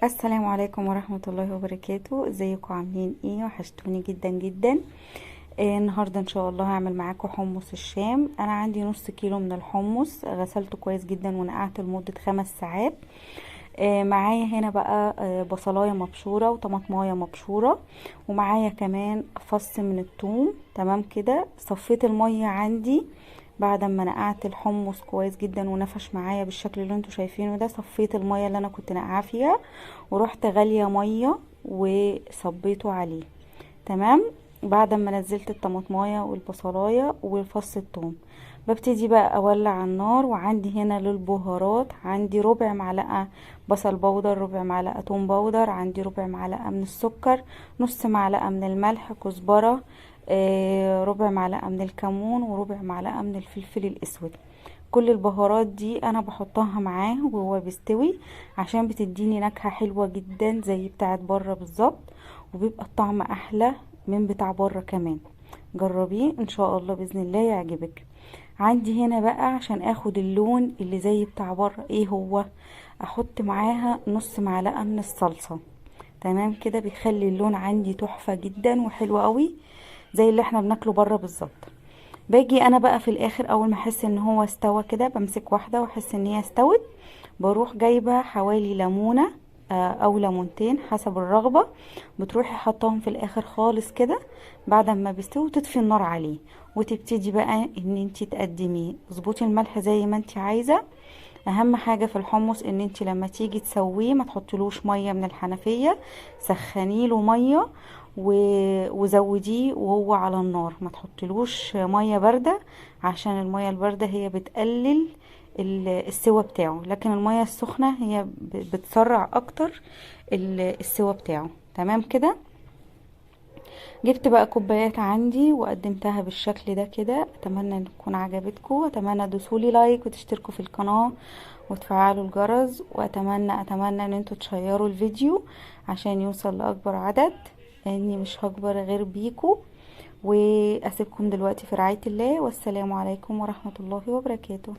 السلام عليكم ورحمة الله وبركاته. ازيكم عاملين ايه؟ وحشتوني جدا جدا. النهاردة ان شاء الله هعمل معاكم حمص الشام. انا عندي نص كيلو من الحمص، غسلته كويس جدا ونقعته لمدة 5 ساعات. معايا هنا بقى بصلاية مبشورة وطماطماية مبشورة، ومعايا كمان فص من الثوم. تمام كده. صفيت المية عندي بعد ما نقعت الحمص كويس جدا ونفش معايا بالشكل اللي انتوا شايفينه ده. صفيت المية اللي انا كنت نقعاه فيها ورحت غالية مية وصبيته عليه. تمام. بعد ما نزلت الطماطمايه والبصلايه وفص الثوم، ببتدي بقى اولع النار. وعندي هنا للبهارات عندي ربع معلقه بصل بودر، ربع معلقه ثوم بودر، عندي ربع معلقه من السكر، نص معلقه من الملح، كزبره، ربع معلقه من الكمون، وربع معلقه من الفلفل الاسود. كل البهارات دي انا بحطها معاه وهو بيستوي، عشان بتديني نكهة حلوة جدا زي بتاعت بره بالظبط، وبيبقى الطعم احلى من بتاع بره كمان. جربيه ان شاء الله باذن الله يعجبك. عندي هنا بقى عشان اخد اللون اللي زي بتاع بره ايه هو، احط معاها نص معلقة من الصلصة. تمام كده. بيخلي اللون عندي تحفة جدا وحلو قوي زي اللي احنا بناكله بره بالظبط. باجي انا بقى في الاخر اول ما احس ان هو استوى كده، بمسك واحده واحس ان هي استوت، بروح جايبه حوالي ليمونه او ليمونتين حسب الرغبه. بتروحي حطاهم في الاخر خالص كده بعد ما بيستوي، وتطفي النار عليه وتبتدي بقى ان انتي تقدميه. اظبطي الملح زي ما انتي عايزه. اهم حاجه في الحمص ان انتي لما تيجي تسويه ما تحطلوش ميه من الحنفيه، سخنيله ميه وزوديه وهو على النار. ما تحطلوش ميه بارده، عشان الميه البارده هي بتقلل السوى بتاعه، لكن الميه السخنه هي بتسرع اكتر السوى بتاعه. تمام كده. جبت بقى كوبايات عندي وقدمتها بالشكل ده كده. اتمنى ان تكون عجبتكم، اتمنى تدوسولي لايك وتشتركوا في القناة وتفعلوا الجرس، واتمنى ان انتوا تشيروا الفيديو عشان يوصل لاكبر عدد، لاني مش هكبر غير بيكو. واسيبكم دلوقتي في رعاية الله، والسلام عليكم ورحمة الله وبركاته.